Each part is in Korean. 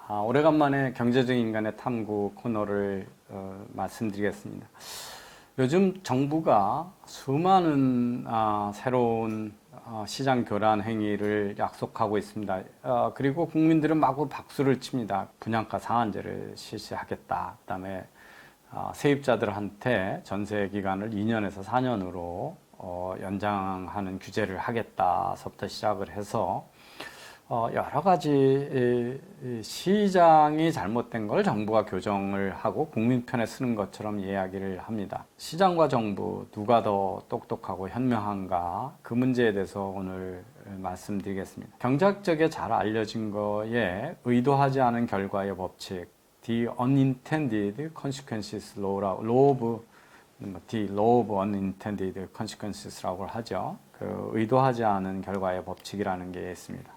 오래간만에 경제적 인간의 탐구 코너를 말씀드리겠습니다. 요즘 정부가 수많은 새로운 시장 교란 행위를 약속하고 있습니다. 그리고 국민들은 마구 박수를 칩니다. 분양가 상한제를 실시하겠다. 그다음에 세입자들한테 전세 기간을 2년에서 4년으로 연장하는 규제를 하겠다서부터 시작을 해서 여러 가지 시장이 잘못된 걸 정부가 교정을 하고 국민 편에 쓰는 것처럼 이야기를 합니다. 시장과 정부 누가 더 똑똑하고 현명한가, 그 문제에 대해서 오늘 말씀드리겠습니다. 경제학적에 잘 알려진 거에 의도하지 않은 결과의 법칙, The Unintended Consequences Law of The Law of Unintended Consequences라고 하죠. 그 의도하지 않은 결과의 법칙이라는 게 있습니다.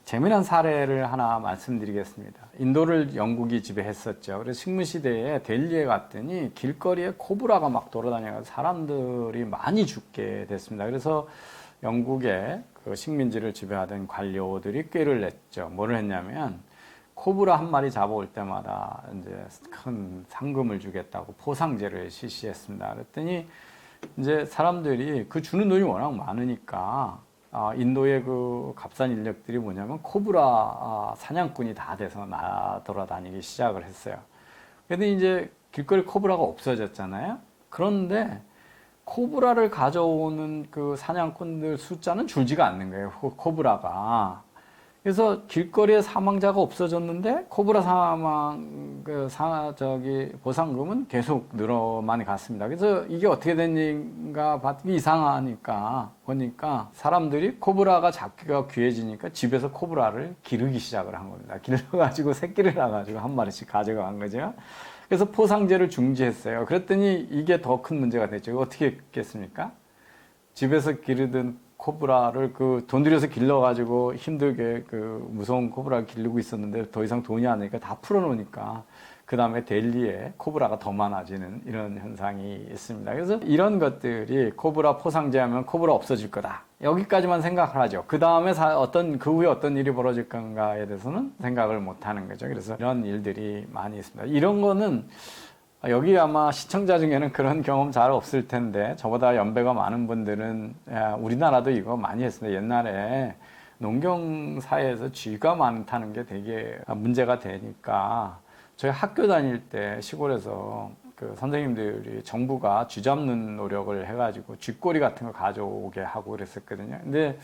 재미난 사례를 하나 말씀드리겠습니다. 인도를 영국이 지배했었죠. 그래서 식민시대에 델리에 갔더니 길거리에 코브라가 막 돌아다녀서 사람들이 많이 죽게 됐습니다. 그래서 영국의 그 식민지를 지배하던 관료들이 꾀를 냈죠. 뭐를 했냐면 코브라 한 마리 잡아올 때마다 이제 큰 상금을 주겠다고 포상제를 실시했습니다. 그랬더니 이제 사람들이 그 주는 돈이 워낙 많으니까 인도의 그 값싼 인력들이 뭐냐면 코브라 사냥꾼이 다 돼서 돌아다니기 시작을 했어요. 근데 이제 길거리 코브라가 없어졌잖아요. 그런데 코브라를 가져오는 그 사냥꾼들 숫자는 줄지가 않는 거예요. 코브라가. 그래서 길거리에 사망자가 없어졌는데 코브라 보상금은 계속 늘어만 갔습니다. 그래서 이게 어떻게 된인가 봤더니 이상하니까 보니까 사람들이 코브라가 잡기가 귀해지니까 집에서 코브라를 기르기 시작을 한 겁니다. 길러가지고 새끼를 낳아가지고 한 마리씩 가져간 거죠. 그래서 포상제를 중지했어요. 그랬더니 이게 더 큰 문제가 됐죠. 어떻게 했겠습니까? 집에서 기르던 코브라를 돈 들여서 길러가지고 힘들게 무서운 코브라를 기르고 있었는데 더 이상 돈이 안 되니까 다 풀어놓으니까 그 다음에 델리에 코브라가 더 많아지는 이런 현상이 있습니다. 그래서 이런 것들이 코브라 포상제하면 코브라 없어질 거다. 여기까지만 생각을 하죠. 그 다음에 그 후에 어떤 일이 벌어질 건가에 대해서는 생각을 못 하는 거죠. 그래서 이런 일들이 많이 있습니다. 이런 거는 여기 아마 시청자 중에는 그런 경험 잘 없을 텐데 저보다 연배가 많은 분들은 우리나라도 이거 많이 했습니다. 옛날에 농경사회에서 쥐가 많다는 게 되게 문제가 되니까 저희 학교 다닐 때 시골에서 그 선생님들이 정부가 쥐 잡는 노력을 해가지고 쥐꼬리 같은 거 가져오게 하고 그랬었거든요. 근데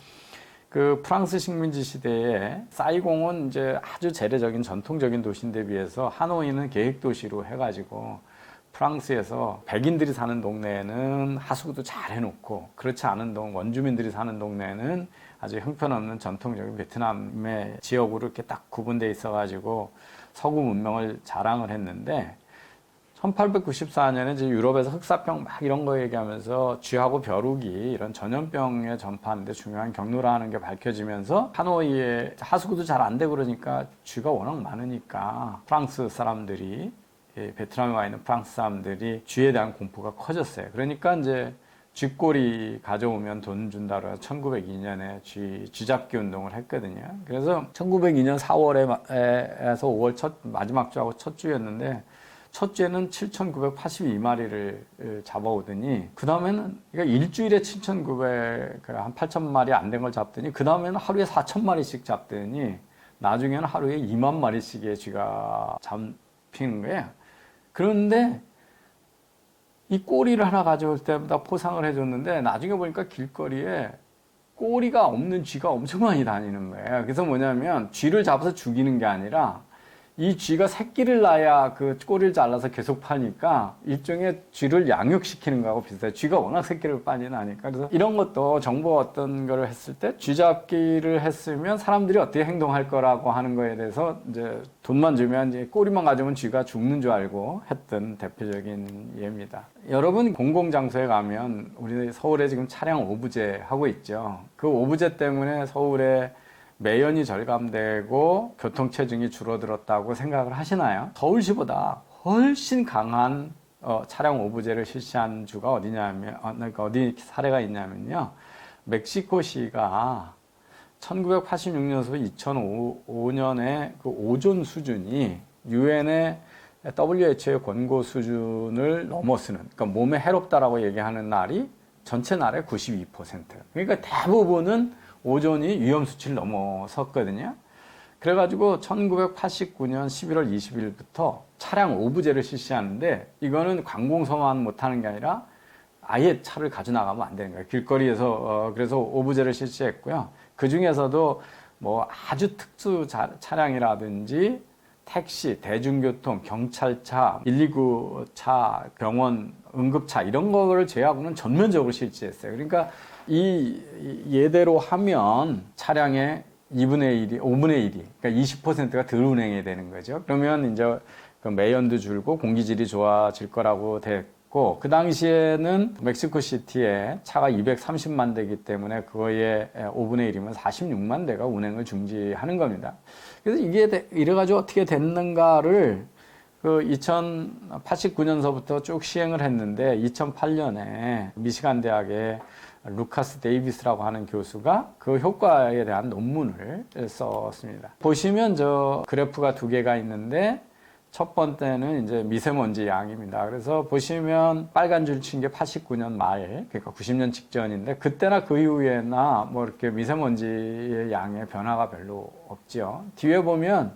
그 프랑스 식민지 시대에 사이공은 이제 아주 재래적인 전통적인 도시인데 비해서 하노이는 계획도시로 해가지고 프랑스에서 백인들이 사는 동네에는 하수구도 잘 해놓고 그렇지 않은 원주민들이 사는 동네에는 아주 형편없는 전통적인 베트남의 지역으로 이렇게 딱 구분되어 있어가지고 서구 문명을 자랑을 했는데 1894년에 이제 유럽에서 흑사병 막 이런 거 얘기하면서 쥐하고 벼룩이 이런 전염병에 전파하는데 중요한 경로라는 게 밝혀지면서 하노이에 하수구도 잘 안 되고 그러니까 쥐가 워낙 많으니까 프랑스 사람들이 베트남에 와 있는 프랑스 사람들이 쥐에 대한 공포가 커졌어요. 그러니까 이제 쥐꼬리 가져오면 돈 준다고 해서 1902년에 쥐잡기 운동을 했거든요. 그래서 1902년 4월에서 5월 마지막 주하고 첫 주였는데 첫 주에는 7,982마리를 잡아오더니 그 다음에는 그러니까 일주일에 7,900, 한 8,000마리 안 된 걸 잡더니 그 다음에는 하루에 4,000마리씩 잡더니 나중에는 하루에 2만 마리씩의 쥐가 잡히는 거예요. 그런데 이 꼬리를 하나 가져올 때마다 포상을 해줬는데 나중에 보니까 길거리에 꼬리가 없는 쥐가 엄청 많이 다니는 거예요. 그래서 뭐냐면 쥐를 잡아서 죽이는 게 아니라 이 쥐가 새끼를 낳아야 그 꼬리를 잘라서 계속 파니까 일종의 쥐를 양육시키는 거하고 비슷해요. 쥐가 워낙 새끼를 빨리 나니까. 그래서 이런 것도 정부가 어떤 거를 했을 때 쥐 잡기를 했으면 사람들이 어떻게 행동할 거라고 하는 거에 대해서 이제 돈만 주면 이제 꼬리만 가져오면 쥐가 죽는 줄 알고 했던 대표적인 예입니다. 여러분 공공장소에 가면 우리 서울에 지금 차량 오부제 하고 있죠. 그 오부제 때문에 서울에 매연이 절감되고 교통체증이 줄어들었다고 생각을 하시나요? 서울시보다 훨씬 강한 차량 오부제를 실시한 주가 어디냐면, 그러니까 어디 사례가 있냐면요. 멕시코시가 1986년에서 2005년에 그 오존 수준이 유엔의 WHO의 권고 수준을 넘어서는, 그러니까 몸에 해롭다라고 얘기하는 날이 전체 날의 92%. 그러니까 대부분은 오존이 위험 수치를 넘어섰거든요. 그래가지고 1989년 11월 20일부터 차량 오부제를 실시하는데, 이거는 관공서만 못하는 게 아니라 아예 차를 가져 나가면 안 되는 거예요. 길거리에서. 그래서 오부제를 실시했고요. 그 중에서도 뭐 아주 특수 차량이라든지 택시, 대중교통, 경찰차, 119차, 병원, 응급차 이런 거를 제외하고는 전면적으로 실시했어요. 그러니까 이 예대로 하면 차량의 2분의 1이, 5분의 1이, 그러니까 20%가 덜 운행이 되는 거죠. 그러면 이제 그 매연도 줄고 공기질이 좋아질 거라고 됐고, 그 당시에는 멕시코시티에 차가 230만 대이기 때문에 그거의 5분의 1이면 46만 대가 운행을 중지하는 겁니다. 그래서 이게 이래가지고 어떻게 됐는가를 그 2089년서부터 쭉 시행을 했는데, 2008년에 미시간 대학의 루카스 데이비스라고 하는 교수가 그 효과에 대한 논문을 썼습니다. 보시면 저 그래프가 두 개가 있는데, 첫 번째는 이제 미세먼지 양입니다. 그래서 보시면 빨간 줄 친 게 89년 말, 그러니까 90년 직전인데, 그때나 그 이후에나 뭐 이렇게 미세먼지의 양의 변화가 별로 없죠. 뒤에 보면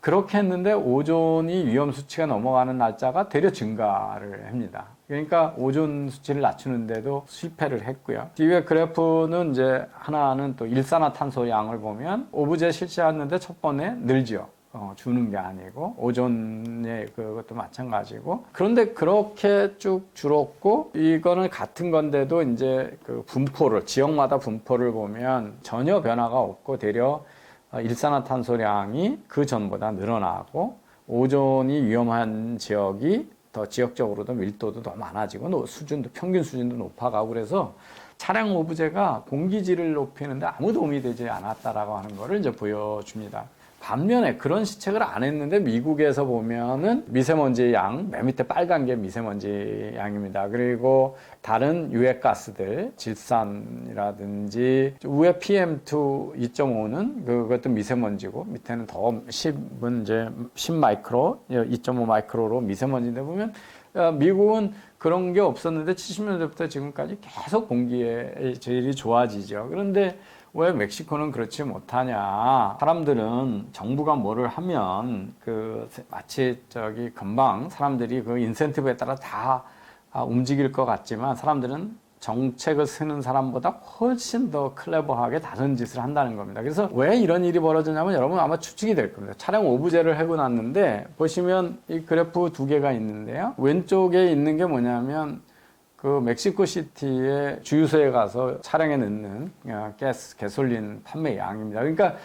그렇게 했는데 오존이 위험 수치가 넘어가는 날짜가 되려 증가를 합니다. 그러니까 오존 수치를 낮추는데도 실패를 했고요. 뒤에 그래프는 이제 하나는 또 일산화탄소 양을 보면 오부제 실시했는데 첫 번에 늘죠. 주는 게 아니고, 오존의 그것도 마찬가지고. 그런데 그렇게 쭉 줄었고, 이거는 같은 건데도 이제 그 분포를, 지역마다 분포를 보면 전혀 변화가 없고, 되려 일산화탄소량이 그 전보다 늘어나고, 오존이 위험한 지역이 더 지역적으로도 밀도도 더 많아지고, 수준도, 평균 수준도 높아가고, 그래서 차량 오부제가 공기질을 높이는데 아무 도움이 되지 않았다라고 하는 거를 이제 보여줍니다. 반면에 그런 시책을 안 했는데, 미국에서 보면은 미세먼지 양, 맨 밑에 빨간 게 미세먼지 양입니다. 그리고 다른 유해가스들, 질산이라든지, 위에 PM2 2.5는 그것도 미세먼지고, 밑에는 더 10은 이제 10 마이크로, 2.5 마이크로로 미세먼지인데, 보면 미국은 그런 게 없었는데 70년대부터 지금까지 계속 공기의 질이 좋아지죠. 그런데 왜 멕시코는 그렇지 못하냐? 사람들은 정부가 뭐를 하면 마치 금방 사람들이 그 인센티브에 따라 다 움직일 것 같지만, 사람들은 정책을 쓰는 사람보다 훨씬 더 클레버하게 다른 짓을 한다는 겁니다. 그래서 왜 이런 일이 벌어지냐면, 여러분 아마 추측이 될 겁니다. 차량 오부제를 하고 났는데, 보시면 이 그래프 두 개가 있는데요. 왼쪽에 있는 게 뭐냐면, 그 멕시코시티의 주유소에 가서 차량에 넣는 가솔린 판매 양입니다. 그러니까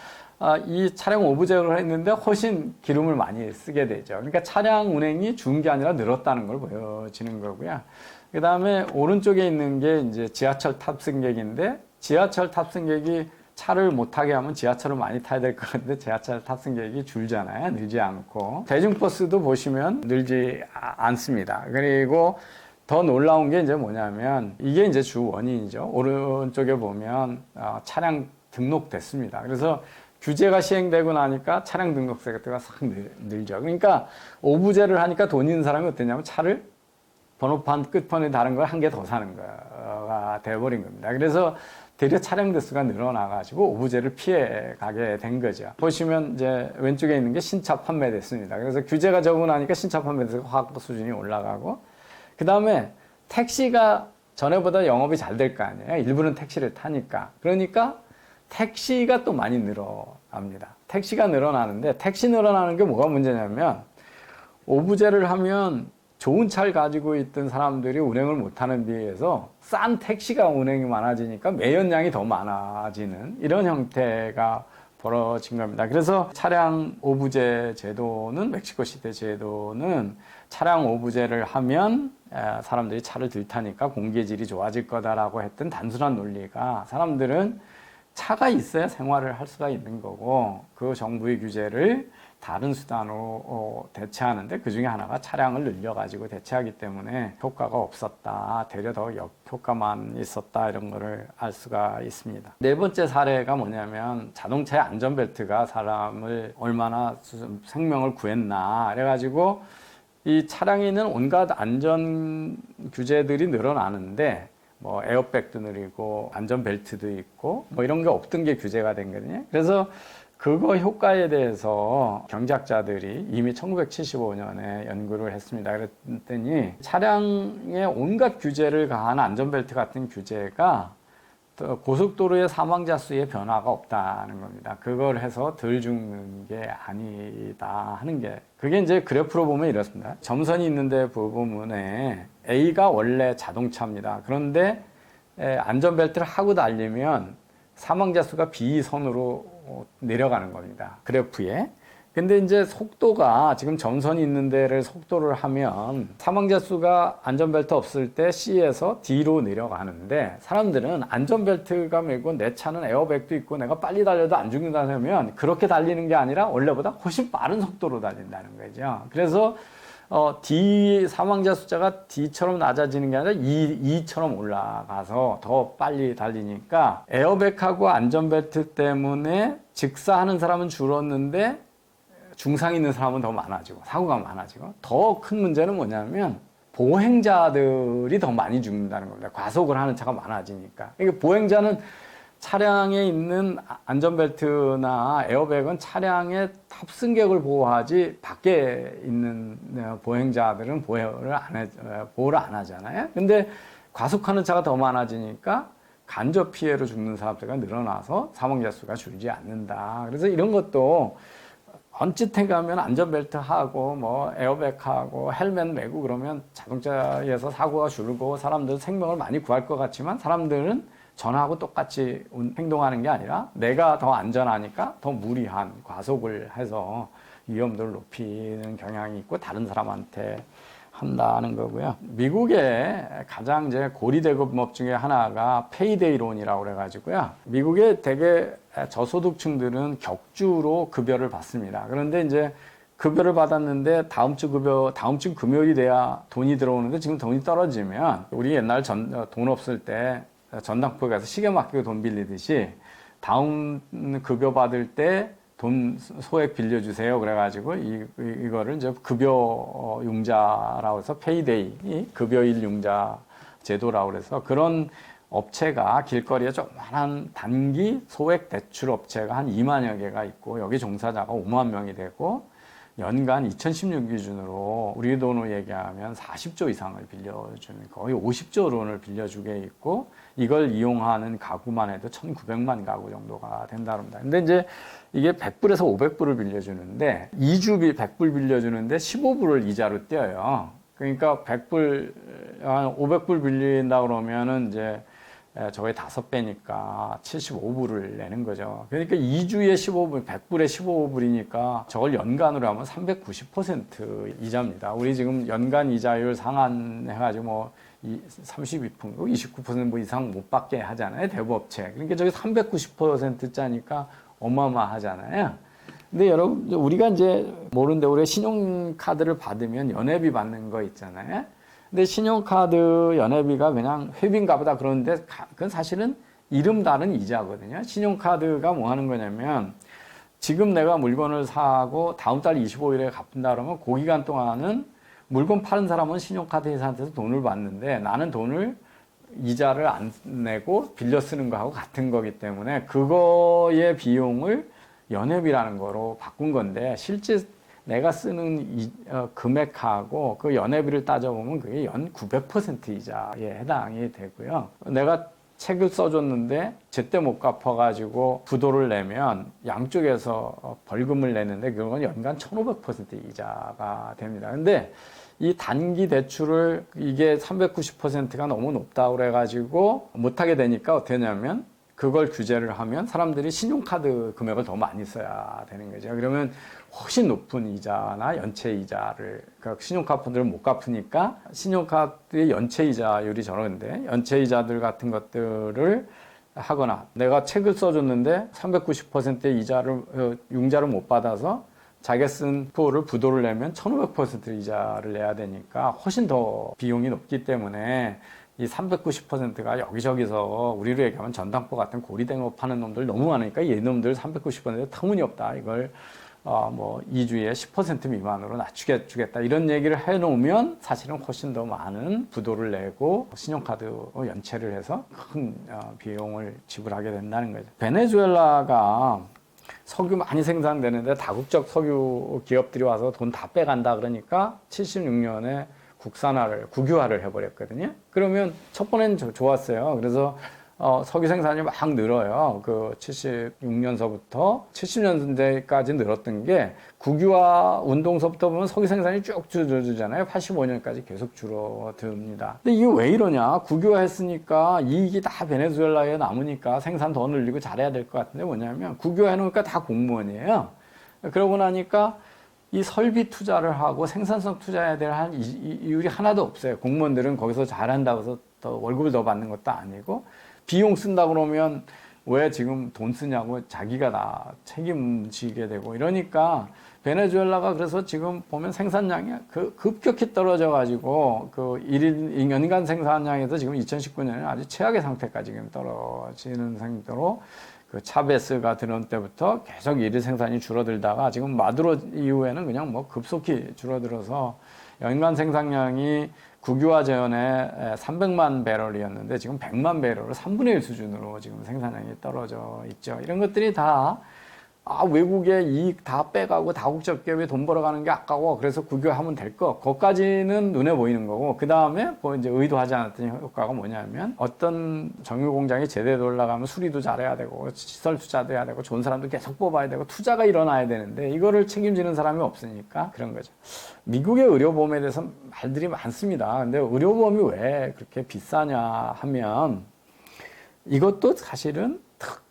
이 차량 오부제를 했는데 훨씬 기름을 많이 쓰게 되죠. 그러니까 차량 운행이 준 게 아니라 늘었다는 걸 보여지는 거고요. 그 다음에 오른쪽에 있는 게 이제 지하철 탑승객인데, 지하철 탑승객이 차를 못 타게 하면 지하철을 많이 타야 될 것 같은데, 지하철 탑승객이 줄잖아요. 늘지 않고. 대중버스도 보시면 늘지 않습니다. 그리고 더 놀라운 게 이제 뭐냐면, 이게 이제 주 원인이죠. 오른쪽에 보면 차량 등록됐습니다. 그래서 규제가 시행되고 나니까 차량 등록세가 싹 늘죠. 그러니까 오부제를 하니까 돈 있는 사람이 어땠냐면, 차를 번호판 끝판에 다른 걸 한 개 더 사는 거가 돼버린 겁니다. 그래서 대려 차량 대수가 늘어나가지고 오부제를 피해 가게 된 거죠. 보시면 이제 왼쪽에 있는 게 신차 판매됐습니다. 그래서 규제가 적어나니까 신차 판매대수가 확 수준이 올라가고, 그 다음에 택시가 전에보다 영업이 잘 될 거 아니에요. 일부는 택시를 타니까. 그러니까 택시가 또 많이 늘어납니다. 택시가 늘어나는데, 택시 늘어나는 게 뭐가 문제냐면, 오부제를 하면 좋은 차를 가지고 있던 사람들이 운행을 못하는 비해서 싼 택시가 운행이 많아지니까 매연량이 더 많아지는 이런 형태가 벌어진 겁니다. 그래서 차량 오부제 제도는, 멕시코시티 제도는 차량 오부제를 하면 사람들이 차를 덜 타니까 공기의 질이 좋아질 거다라고 했던 단순한 논리가, 사람들은 차가 있어야 생활을 할 수가 있는 거고, 그 정부의 규제를 다른 수단으로 대체하는데 그 중에 하나가 차량을 늘려가지고 대체하기 때문에 효과가 없었다. 되려 더 역효과만 있었다. 이런 거를 알 수가 있습니다. 네 번째 사례가 뭐냐면 자동차의 안전벨트가 사람을 얼마나 생명을 구했나. 그래가지고 이 차량에 있는 온갖 안전 규제들이 늘어나는데 뭐 에어백도 늘리고 안전벨트도 있고 뭐 이런 게 없던 게 규제가 된 거거든요. 그래서 그거 효과에 대해서 경제학자들이 이미 1975년에 연구를 했습니다. 그랬더니 차량에 온갖 규제를 가한 안전벨트 같은 규제가 고속도로의 사망자 수의 변화가 없다는 겁니다. 그걸 해서 덜 죽는 게 아니다 하는 게 그게 이제 그래프로 보면 이렇습니다. 점선이 있는데 보면에 A가 원래 자동차입니다. 그런데 안전벨트를 하고 달리면 사망자 수가 B선으로 내려가는 겁니다. 그래프에. 근데 이제 속도가 지금 점선이 있는 데를 속도를 하면 사망자 수가 안전벨트 없을 때 C에서 D로 내려가는데 사람들은 안전벨트가 매고 내 차는 에어백도 있고 내가 빨리 달려도 안 죽는다면 그렇게 달리는 게 아니라 원래보다 훨씬 빠른 속도로 달린다는 거죠. 그래서 D 사망자 숫자가 D처럼 낮아지는 게 아니라 E처럼 올라가서 더 빨리 달리니까 에어백하고 안전벨트 때문에 직사하는 사람은 줄었는데 중상 있는 사람은 더 많아지고 사고가 많아지고 더 큰 문제는 뭐냐면 보행자들이 더 많이 죽는다는 겁니다. 과속을 하는 차가 많아지니까. 이게 보행자는 차량에 있는 안전벨트나 에어백은 차량의 탑승객을 보호하지 밖에 있는 보행자들은 보호를 안 하잖아요. 근데 과속하는 차가 더 많아지니까 간접 피해로 죽는 사람들이 늘어나서 사망자 수가 줄지 않는다. 그래서 이런 것도 언뜻해 가면 안전벨트 하고 뭐 에어백 하고 헬멧 메고 그러면 자동차에서 사고가 줄고 사람들 생명을 많이 구할 것 같지만 사람들은 전하고 똑같이 행동하는 게 아니라 내가 더 안전하니까 더 무리한 과속을 해서 위험도를 높이는 경향이 있고 다른 사람한테 한다는 거고요. 미국의 가장 이제 고리대금업 중에 하나가 페이데이론이라고 그래가지고요. 미국의 대개 저소득층들은 격주로 급여를 받습니다. 그런데 이제 급여를 받았는데 다음 주 금요일이 돼야 돈이 들어오는데 지금 돈이 떨어지면 우리 옛날 돈 없을 때 전당포에 가서 시계 맡기고 돈 빌리듯이 다음 급여 받을 때 돈 소액 빌려주세요. 그래가지고 이거를 이제 급여 융자라고 해서 페이데이, 급여일 융자 제도라고 그래서 그런 업체가 길거리에 조그만한 단기 소액 대출 업체가 한 2만여 개가 있고 여기 종사자가 5만 명이 되고 연간 2016 기준으로 우리 돈으로 얘기하면 40조 이상을 빌려주는 거의 50조 원을 빌려주게 있고 이걸 이용하는 가구만 해도 1,900만 가구 정도가 된다고 합니다. 근데 이제 이게 100불에서 500불을 빌려주는데 2주비 100불 빌려주는데 15불을 이자로 떼어요. 그러니까 100불, 500불 빌린다 그러면은 이제 저게 5배니까 75불을 내는 거죠. 그러니까 2주에 15불, 100불에 15불이니까 저걸 연간으로 하면 390% 이자입니다. 우리 지금 연간 이자율 상한해가지고 뭐 32%, 29% 뭐 이상 못 받게 하잖아요. 대부업체. 그러니까 저게 390%짜니까 어마어마하잖아요. 근데 여러분, 우리가 이제 모르는데 우리가 신용카드를 받으면 연회비 받는 거 있잖아요. 근데 신용카드 연회비가 그냥 회비인가 보다 그러는데 그건 사실은 이름 다른 이자거든요. 신용카드가 뭐 하는 거냐면 지금 내가 물건을 사고 다음 달 25일에 갚는다 그러면 그 기간 동안은 물건 파는 사람은 신용카드 회사한테서 돈을 받는데 나는 돈을 이자를 안 내고 빌려 쓰는 거하고 같은 거기 때문에 그거의 비용을 연회비라는 거로 바꾼 건데 실제 내가 쓰는 금액하고 그 연회비를 따져보면 그게 연 900% 이자에 해당이 되고요. 내가 책을 써줬는데 제때 못 갚아가지고 부도를 내면 양쪽에서 벌금을 내는데 그건 연간 1500% 이자가 됩니다. 근데 이 단기 대출을 이게 390%가 너무 높다고 그래가지고 못하게 되니까 어떻게 하냐면 그걸 규제를 하면 사람들이 신용카드 금액을 더 많이 써야 되는 거죠. 그러면 훨씬 높은 이자나 연체 이자를, 그러니까 신용카드를 못 갚으니까 신용카드의 연체 이자율이 저런데 연체 이자들 같은 것들을 하거나 내가 책을 써줬는데 390%의 이자를, 융자를 못 받아서 자기가 쓴 표를 부도를 내면 1500% 이자를 내야 되니까 훨씬 더 비용이 높기 때문에 이 390%가 여기저기서 우리로 얘기하면 전당포 같은 고리대로 파는 놈들 너무 많으니까 얘놈들 390% 터무니없다. 이걸 뭐 2주에 10% 미만으로 낮추겠다 이런 얘기를 해놓으면 사실은 훨씬 더 많은 부도를 내고 신용카드 연체를 해서 큰 비용을 지불하게 된다는 거죠. 베네수엘라가 석유 많이 생산되는데 다국적 석유 기업들이 와서 돈 다 빼간다 그러니까 76년에 국유화를 해버렸거든요. 그러면 첫 번엔 좋았어요. 그래서 석유 생산이 막 늘어요. 그 76년서부터 70년대까지 늘었던 게 국유화 운동서부터 보면 석유 생산이 쭉 줄어들잖아요. 85년까지 계속 줄어듭니다. 근데 이게 왜 이러냐? 국유화 했으니까 이익이 다 베네수엘라에 남으니까 생산 더 늘리고 잘해야 될 것 같은데 뭐냐면 국유화 해놓으니까 다 공무원이에요. 그러고 나니까 이 설비 투자를 하고 생산성 투자해야 될 이율이 하나도 없어요. 공무원들은 거기서 잘한다고 해서 더 월급을 더 받는 것도 아니고 비용 쓴다 그러면 왜 지금 돈 쓰냐고 자기가 다 책임지게 되고 이러니까 베네수엘라가 그래서 지금 보면 생산량이 급격히 떨어져 가지고 그 연간 생산량에서 지금 2019년에 아주 최악의 상태까지 지금 떨어지는 상태로 그 차베스가 들어온 때부터 계속 일일 생산이 줄어들다가 지금 마두로 이후에는 그냥 뭐 급속히 줄어들어서 연간 생산량이 국유화 전에 300만 배럴이었는데 지금 100만 배럴을 3분의 1 수준으로 지금 생산량이 떨어져 있죠. 이런 것들이 다 외국의 이익 다 빼가고 다국적 기업에 돈 벌어가는 게 아까워. 그래서 국유화하면 될 거. 그것까지는 눈에 보이는 거고. 그 다음에 뭐 이제 의도하지 않았던 효과가 뭐냐면 어떤 정유 공장이 제대로 올라가면 수리도 잘해야 되고 시설 투자도 해야 되고 좋은 사람도 계속 뽑아야 되고 투자가 일어나야 되는데 이거를 책임지는 사람이 없으니까 그런 거죠. 미국의 의료보험에 대해서 말들이 많습니다. 근데 의료보험이 왜 그렇게 비싸냐 하면 이것도 사실은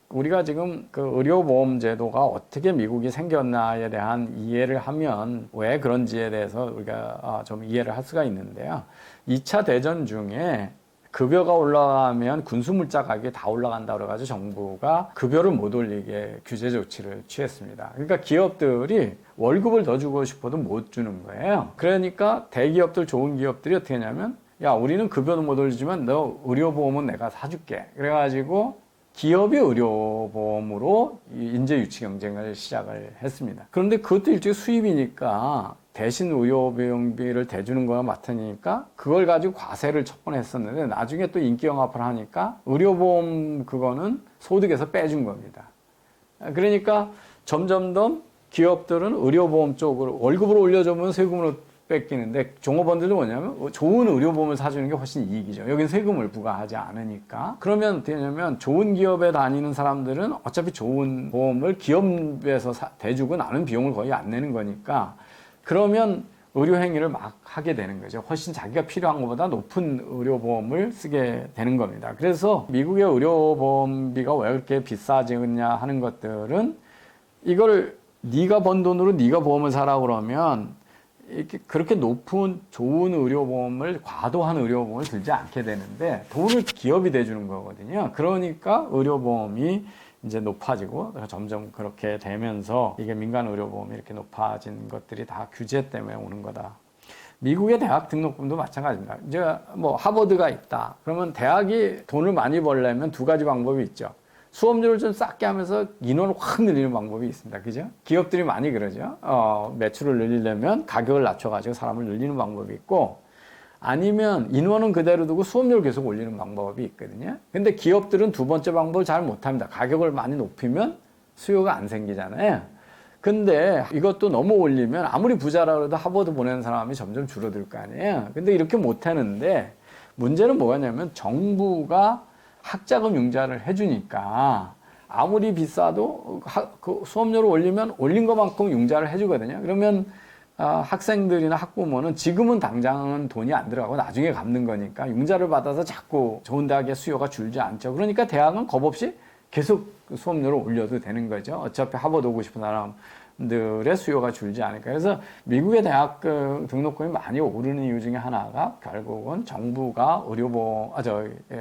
우리가 지금 그 의료보험 제도가 어떻게 미국이 생겼나에 대한 이해를 하면 왜 그런지에 대해서 우리가 좀 이해를 할 수가 있는데요. 2차 대전 중에 급여가 올라가면 군수물자 가격이 다 올라간다 그래가지고 정부가 급여를 못 올리게 규제 조치를 취했습니다. 그러니까 기업들이 월급을 더 주고 싶어도 못 주는 거예요. 그러니까 대기업들, 좋은 기업들이 어떻게 하냐면 야, 우리는 급여는 못 올리지만 너 의료보험은 내가 사줄게. 그래가지고 기업이 의료보험으로 인재 유치 경쟁을 시작을 했습니다. 그런데 그것도 일종의 수입이니까 대신 의료비용비를 대주는 거가 맡으니까 그걸 가지고 과세를 첫 번 했었는데 나중에 또 인기 영합을 하니까 의료보험 그거는 소득에서 빼준 겁니다. 그러니까 점점 더 기업들은 의료보험 쪽으로 월급을 올려주면 세금으로 뺏기는데 종업원들은 뭐냐면 좋은 의료보험을 사주는 게 훨씬 이익이죠. 여긴 세금을 부과하지 않으니까. 그러면 어떻게 하냐면 좋은 기업에 다니는 사람들은 어차피 좋은 보험을 기업에서 대주고 나는 비용을 거의 안 내는 거니까 그러면 의료행위를 막 하게 되는 거죠. 훨씬 자기가 필요한 것보다 높은 의료보험을 쓰게 되는 겁니다. 그래서 미국의 의료보험비가 왜 그렇게 비싸지냐 하는 것들은 이걸 네가 번 돈으로 네가 보험을 사라 그러면 이렇게 그렇게 높은 좋은 의료보험을 과도한 의료보험을 들지 않게 되는데 돈을 기업이 대주는 거거든요. 그러니까 의료보험이 이제 높아지고 점점 그렇게 되면서 이게 민간 의료보험이 이렇게 높아진 것들이 다 규제 때문에 오는 거다. 미국의 대학 등록금도 마찬가지입니다. 이제 뭐 하버드가 있다. 그러면 대학이 돈을 많이 벌려면 두 가지 방법이 있죠. 수업료를 좀 쌌게 하면서 인원을 확 늘리는 방법이 있습니다. 그죠? 기업들이 많이 그러죠. 매출을 늘리려면 가격을 낮춰가지고 사람을 늘리는 방법이 있고, 아니면 인원은 그대로 두고 수업료를 계속 올리는 방법이 있거든요. 근데 기업들은 두 번째 방법을 잘 못합니다. 가격을 많이 높이면 수요가 안 생기잖아요. 근데 이것도 너무 올리면 아무리 부자라 그래도 하버드 보내는 사람이 점점 줄어들 거 아니에요. 근데 이렇게 못하는데 문제는 뭐냐면 정부가 학자금 융자를 해주니까 아무리 비싸도 그 수업료를 올리면 올린 것만큼 융자를 해주거든요. 그러면 학생들이나 학부모는 지금은 당장은 돈이 안 들어가고 나중에 갚는 거니까 융자를 받아서 자꾸 좋은 대학의 수요가 줄지 않죠. 그러니까 대학은 겁없이 계속 수업료를 올려도 되는 거죠. 어차피 하버드 오고 싶은 사람들의 수요가 줄지 않으니까. 그래서 미국의 대학 등록금이 많이 오르는 이유 중에 하나가 결국은 정부가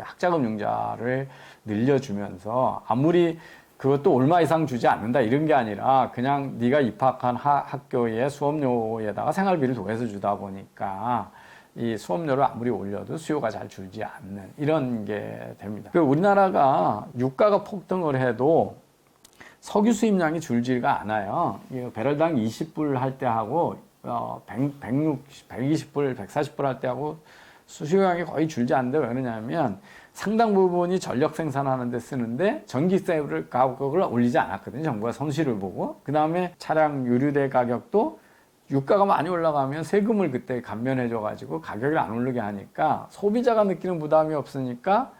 학자금 융자를 늘려주면서 아무리 그것도 얼마 이상 주지 않는다 이런 게 아니라 그냥 네가 입학한 학교의 수업료에다가 생활비를 더해서 주다 보니까 이 수업료를 아무리 올려도 수요가 잘 줄지 않는 이런 게 됩니다. 우리나라가 유가가 폭등을 해도 석유 수입량이 줄지가 않아요. 배럴당 20불 할 때 하고 120불, 140불 할 때 하고 수요량이 거의 줄지 않는데 왜 그러냐면 상당 부분이 전력 생산하는 데 쓰는데 전기세 가격을 올리지 않았거든요. 정부가 손실을 보고. 그 다음에 차량 유류대 가격도 유가가 많이 올라가면 세금을 그때 감면해줘가지고 가격을 안 오르게 하니까 소비자가 느끼는 부담이 없으니까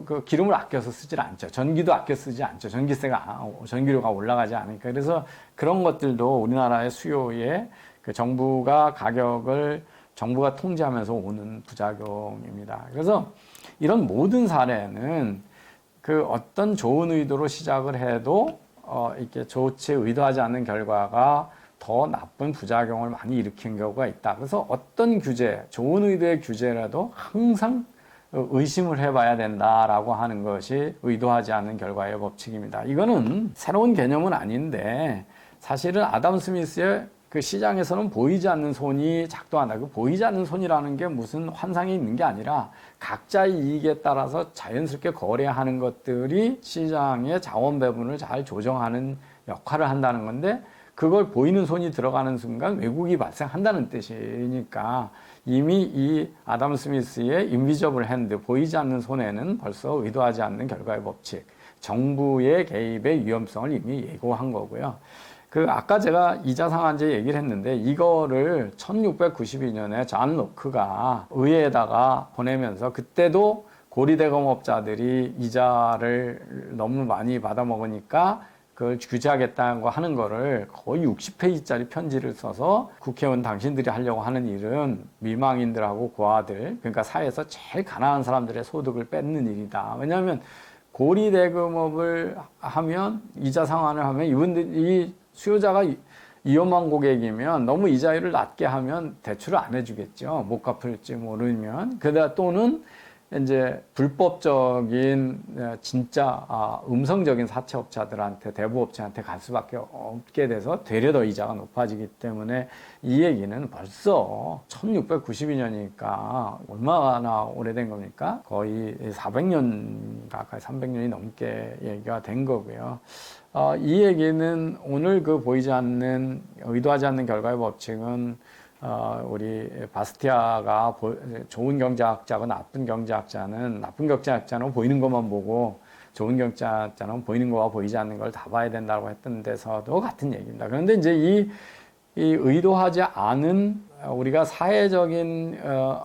그 기름을 아껴서 쓰질 않죠. 전기도 아껴 쓰지 않죠. 전기료가 올라가지 않으니까. 그래서 그런 것들도 우리나라의 수요에 그 정부가 통제하면서 오는 부작용입니다. 그래서 이런 모든 사례는 그 어떤 좋은 의도로 시작을 해도 이렇게 좋지 의도하지 않는 결과가 더 나쁜 부작용을 많이 일으킨 경우가 있다. 그래서 어떤 규제, 좋은 의도의 규제라도 항상 의심을 해봐야 된다라고 하는 것이 의도하지 않는 결과의 법칙입니다. 이거는 새로운 개념은 아닌데 사실은 아담 스미스의 그 시장에서는 보이지 않는 손이 작동한다. 그 보이지 않는 손이라는 게 무슨 환상이 있는 게 아니라 각자의 이익에 따라서 자연스럽게 거래하는 것들이 시장의 자원 배분을 잘 조정하는 역할을 한다는 건데 그걸 보이는 손이 들어가는 순간 왜곡이 발생한다는 뜻이니까 이미 이 아담 스미스의 인비저블 핸드, 보이지 않는 손에는 벌써 의도하지 않는 결과의 법칙, 정부의 개입의 위험성을 이미 예고한 거고요. 아까 제가 이자 상한제 얘기를 했는데 이거를 1692년에 존 로크가 의회에다가 보내면서 그때도 고리대금업자들이 이자를 너무 많이 받아먹으니까 그걸 규제하겠다고 하는 거를 거의 60페이지짜리 편지를 써서 국회의원 당신들이 하려고 하는 일은 미망인들하고 고아들, 그러니까 사회에서 제일 가난한 사람들의 소득을 뺏는 일이다. 왜냐하면 고리대금업을 하면 이자 상환을 하면 이 수요자가 위험한 고객이면 너무 이자율을 낮게 하면 대출을 안 해주겠죠. 못 갚을지 모르면. 그러다 또는 이제 불법적인 진짜 음성적인 사채업자들한테 대부업체한테 갈 수밖에 없게 돼서 되려 더 이자가 높아지기 때문에 이 얘기는 벌써 1692년이니까 얼마나 오래된 겁니까? 거의 400년 가까이 300년이 넘게 얘기가 된 거고요. 이 얘기는 오늘 그 보이지 않는 의도하지 않는 결과의 법칙은 우리 바스티아가 좋은 경제학자고 나쁜 경제학자는 보이는 것만 보고 좋은 경제학자는 보이는 거와 보이지 않는 걸 다 봐야 된다고 했던 데서도 같은 얘기입니다. 그런데 이제 이 의도하지 않은 우리가 사회적인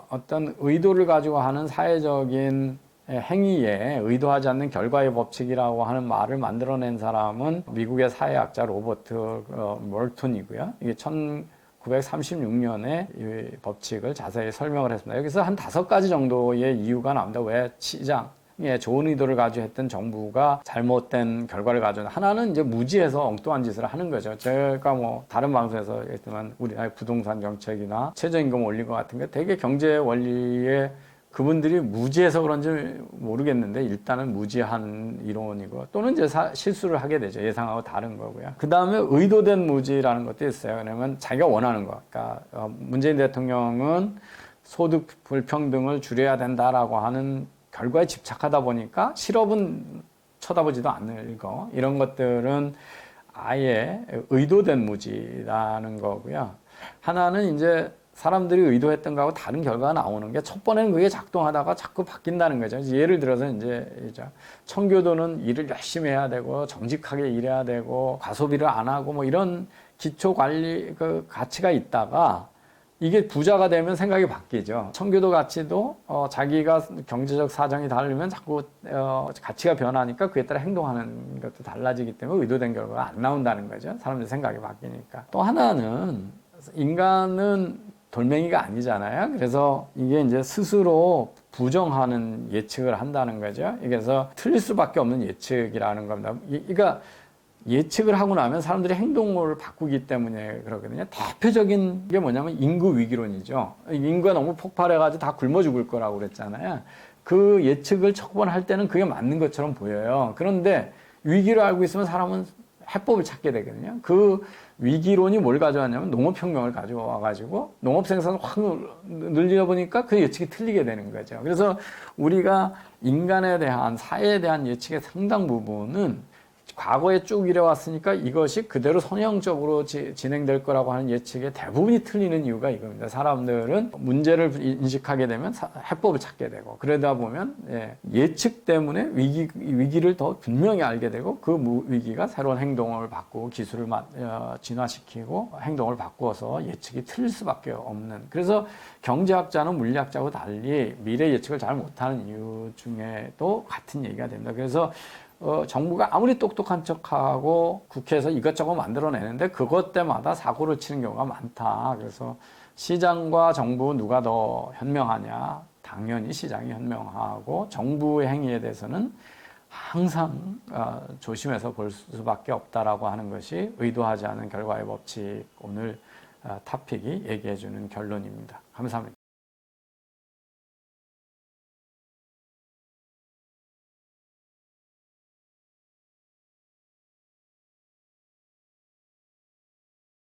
어떤 의도를 가지고 하는 사회적인 행위에 의도하지 않는 결과의 법칙이라고 하는 말을 만들어낸 사람은 미국의 사회학자 로버트 몰튼이고요. 이게 1936년에 이 법칙을 자세히 설명을 했습니다. 여기서 한 5가지 정도의 이유가 나옵니다. 왜 시장에 좋은 의도를 가지고 했던 정부가 잘못된 결과를 가져온. 하나는 이제 무지해서 엉뚱한 짓을 하는 거죠. 제가 다른 방송에서 했지만 우리나라의 부동산 정책이나 최저임금 올린 것 같은 게 되게 경제 원리에 그분들이 무지해서 그런지 모르겠는데 일단은 무지한 이론이고 또는 이제 실수를 하게 되죠. 예상하고 다른 거고요. 그 다음에 의도된 무지라는 것도 있어요. 왜냐면 자기가 원하는 거. 그러니까 문재인 대통령은 소득 불평등을 줄여야 된다라고 하는 결과에 집착하다 보니까 실업은 쳐다보지도 않는 거. 이런 것들은 아예 의도된 무지라는 거고요. 하나는 이제 사람들이 의도했던 거하고 다른 결과가 나오는 게 첫 번에는 그게 작동하다가 자꾸 바뀐다는 거죠. 예를 들어서 이제 청교도는 일을 열심히 해야 되고 정직하게 일해야 되고 과소비를 안 하고 이런 기초 관리 그 가치가 있다가 이게 부자가 되면 생각이 바뀌죠. 청교도 가치도 자기가 경제적 사정이 다르면 자꾸 가치가 변하니까 그에 따라 행동하는 것도 달라지기 때문에 의도된 결과가 안 나온다는 거죠. 사람들 생각이 바뀌니까. 또 하나는 인간은 돌멩이가 아니잖아요. 그래서 이게 이제 스스로 부정하는 예측을 한다는 거죠. 그래서 틀릴 수밖에 없는 예측이라는 겁니다. 그러니까 예측을 하고 나면 사람들이 행동을 바꾸기 때문에 그러거든요. 대표적인 게 뭐냐면 인구 위기론이죠. 인구가 너무 폭발해가지고 다 굶어 죽을 거라고 그랬잖아요. 그 예측을 첫 번 할 때는 그게 맞는 것처럼 보여요. 그런데 위기를 알고 있으면 사람은 해법을 찾게 되거든요. 그 위기론이 뭘 가져왔냐면 농업혁명을 가져와가지고 농업 생산을 확 늘리다 보니까 그 예측이 틀리게 되는 거죠. 그래서 우리가 인간에 대한, 사회에 대한 예측의 상당 부분은 과거에 쭉 이래왔으니까 이것이 그대로 선형적으로 진행될 거라고 하는 예측의 대부분이 틀리는 이유가 이겁니다. 사람들은 문제를 인식하게 되면 해법을 찾게 되고, 그러다 보면 예측 때문에 위기를 더 분명히 알게 되고, 그 위기가 새로운 행동을 바꾸고 기술을 진화시키고 행동을 바꾸어서 예측이 틀릴 수밖에 없는. 그래서 경제학자는 물리학자하고 달리 미래 예측을 잘 못하는 이유 중에도 같은 얘기가 됩니다. 그래서 정부가 아무리 똑똑한 척하고 국회에서 이것저것 만들어내는데 그것 때마다 사고를 치는 경우가 많다. 그래서 시장과 정부 누가 더 현명하냐? 당연히 시장이 현명하고 정부의 행위에 대해서는 항상 조심해서 볼 수밖에 없다라고 하는 것이 의도하지 않은 결과의 법칙, 오늘 토픽이 얘기해주는 결론입니다. 감사합니다.